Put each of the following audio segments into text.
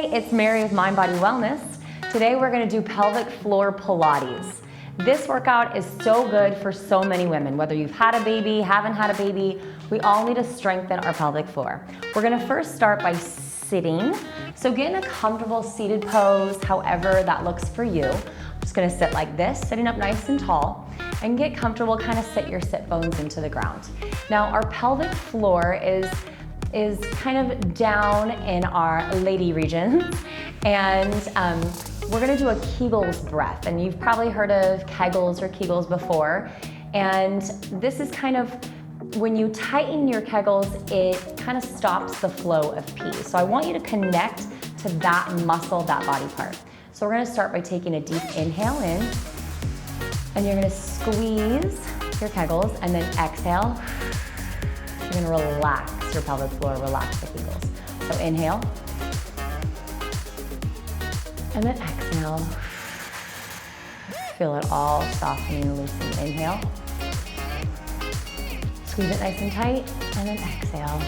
Hey, it's Mary with Mind Body Wellness. Today we're gonna do pelvic floor Pilates. This workout is so good for so many women, whether you've had a baby, haven't had a baby, we all need to strengthen our pelvic floor. We're gonna first start by sitting. So get in a comfortable seated pose, however that looks for you. I'm just gonna sit like this, sitting up nice and tall, and get comfortable, kind of sit your sit bones into the ground. Now our pelvic floor is kind of down in our lady region, and we're gonna do a kegels breath, and you've probably heard of kegels before, and this is kind of, when you tighten your kegels, it kind of stops the flow of pee. So I want you to connect to that muscle, that body part. So we're gonna start by taking a deep inhale in, and you're gonna squeeze your kegels, and then exhale. You're gonna relax your pelvic floor, relax the kegels. So inhale, and then exhale. Feel it all softening and loosening. Inhale, squeeze it nice and tight, and then exhale.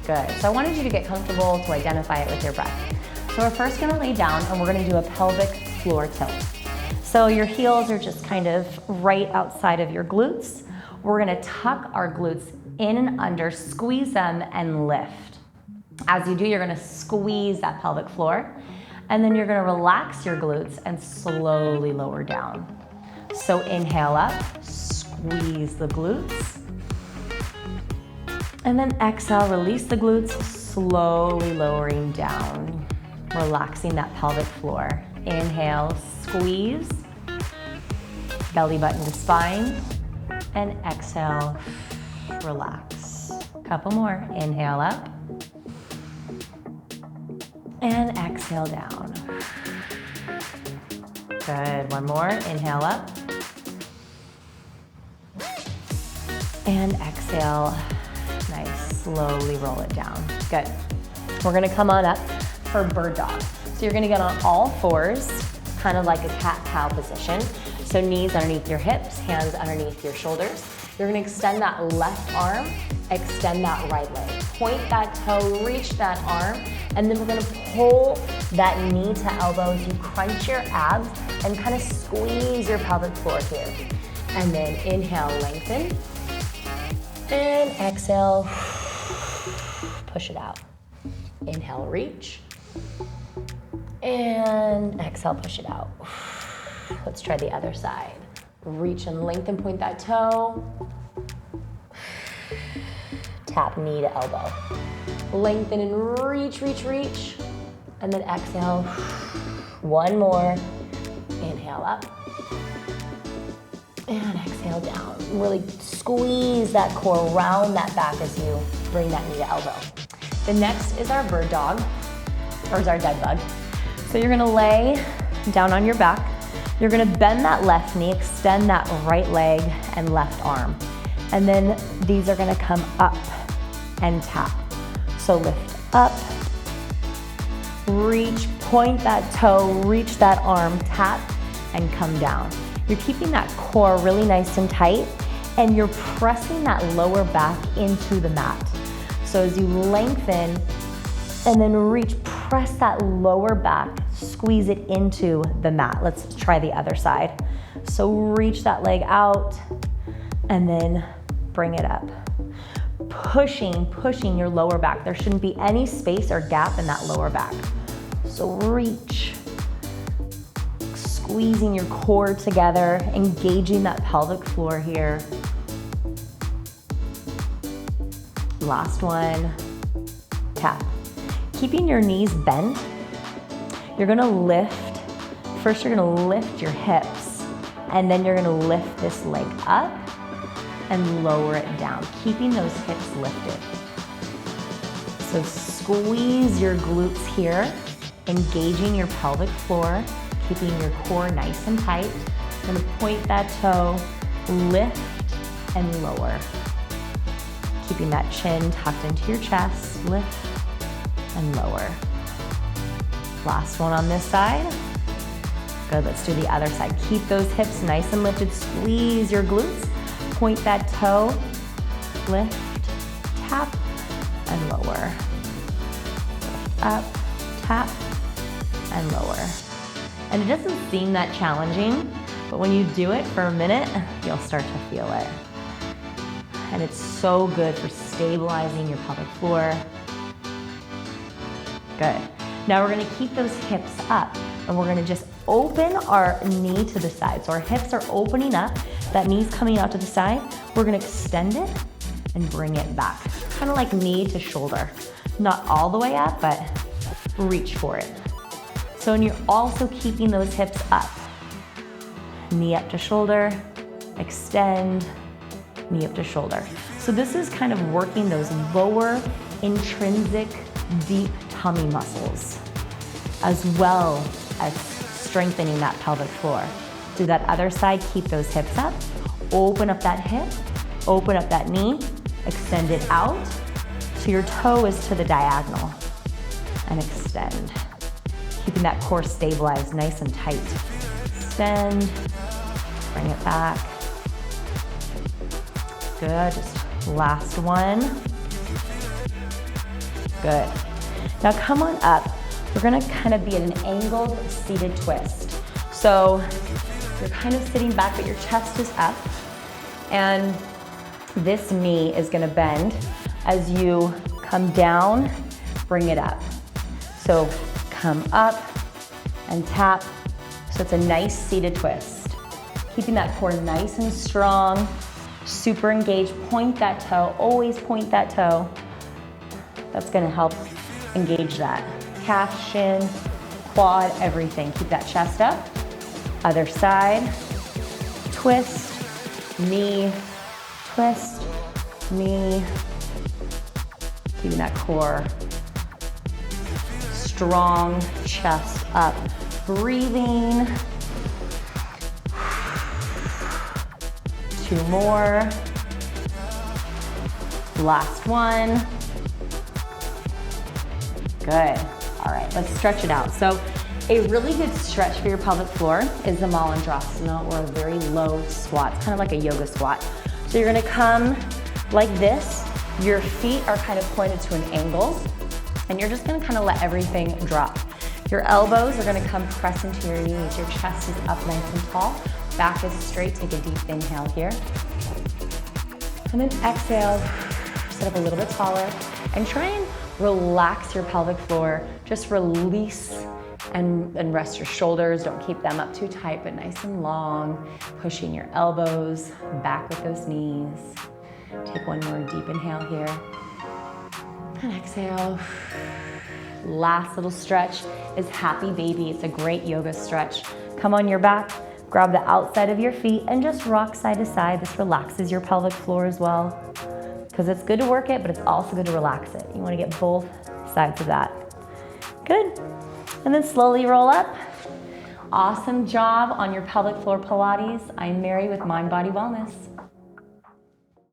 Good. So I wanted you to get comfortable to identify it with your breath. So we're first gonna lay down, and we're gonna do a pelvic floor tilt. So your heels are just kind of right outside of your glutes. We're gonna tuck our glutes in and under, squeeze them, and lift. As you do, you're gonna squeeze that pelvic floor, and then you're gonna relax your glutes and slowly lower down. So inhale up, squeeze the glutes, and then exhale, release the glutes, slowly lowering down, relaxing that pelvic floor. Inhale, squeeze, belly button to spine, and exhale, relax. Couple more. Inhale up, and exhale down. Good. One more. Inhale up, and exhale. Nice. Slowly roll it down. Good. We're gonna come on up for bird dog. So you're gonna get on all fours, kind of like a cat-cow position. So knees underneath your hips, hands underneath your shoulders. You're gonna extend that left arm, extend that right leg. Point that toe, reach that arm, and then we're gonna pull that knee to elbow as you crunch your abs and kind of squeeze your pelvic floor here. And then inhale, lengthen, and exhale, push it out. Inhale, reach, and exhale, push it out. Let's try the other side. Reach and lengthen, point that toe. Tap knee to elbow. Lengthen and reach, reach, reach. And then exhale. One more. Inhale up. And exhale down. Really squeeze that core, round that back as you bring that knee to elbow. The next is our bird dog, or is our dead bug. So you're gonna lay down on your back. You're gonna bend that left knee, extend that right leg and left arm. And then these are gonna come up and tap. So lift up, reach, point that toe, reach that arm, tap, and come down. You're keeping that core really nice and tight, and you're pressing that lower back into the mat. So as you lengthen and then reach, press that lower back, squeeze it into the mat. Let's try the other side. So reach that leg out and then bring it up. Pushing your lower back. There shouldn't be any space or gap in that lower back. So reach, squeezing your core together, engaging that pelvic floor here. Last one, tap. Keeping your knees bent, you're gonna lift. First, you're gonna lift your hips, and then you're gonna lift this leg up and lower it down, keeping those hips lifted. So squeeze your glutes here, engaging your pelvic floor, keeping your core nice and tight. You're gonna point that toe, lift and lower. Keeping that chin tucked into your chest, lift and lower. Last one on this side. Good, let's do the other side. Keep those hips nice and lifted, squeeze your glutes, point that toe, lift, tap, and lower. Lift up, tap, and lower. And it doesn't seem that challenging, but when you do it for a minute, you'll start to feel it. And it's so good for stabilizing your pelvic floor. Good. Now we're gonna keep those hips up, and we're gonna just open our knee to the side. So our hips are opening up, that knee's coming out to the side. We're gonna extend it and bring it back. Kind of like knee to shoulder. Not all the way up, but reach for it. So, and you're also keeping those hips up. Knee up to shoulder, extend, knee up to shoulder. So this is kind of working those lower intrinsic deep tummy muscles, as well as strengthening that pelvic floor. Do that other side, keep those hips up, open up that hip, open up that knee, extend it out so your toe is to the diagonal, and extend. Keeping that core stabilized nice and tight. Extend, bring it back. Good, just last one. Good. Now come on up. We're gonna kind of be in an angled seated twist. So you're kind of sitting back, but your chest is up, and this knee is gonna bend as you come down, bring it up. So come up and tap. So it's a nice seated twist. Keeping that core nice and strong, super engaged. Point that toe, always point that toe. That's gonna help engage that calf, shin, quad, everything. Keep that chest up. Other side, twist, knee, twist, knee. Keeping that core strong, chest up. Breathing. 2 more. Last one. Good. All right, let's stretch it out. So a really good stretch for your pelvic floor is the Malandrasana, or a very low squat. It's kind of like a yoga squat. So you're gonna come like this. Your feet are kind of pointed to an angle, and you're just gonna kind of let everything drop. Your elbows are gonna come press into your knees. Your chest is up nice and tall. Back is straight. Take a deep inhale here. And then exhale, sit up a little bit taller, and try and relax your pelvic floor. Just release and rest your shoulders. Don't keep them up too tight, but nice and long. Pushing your elbows back with those knees. Take one more deep inhale here. And exhale. Last little stretch is Happy Baby. It's a great yoga stretch. Come on your back, grab the outside of your feet, and just rock side to side. This relaxes your pelvic floor as well, because it's good to work it, but it's also good to relax it. You want to get both sides of that. Good. And then slowly roll up. Awesome job on your pelvic floor Pilates. I'm Mary with Mind Body Wellness.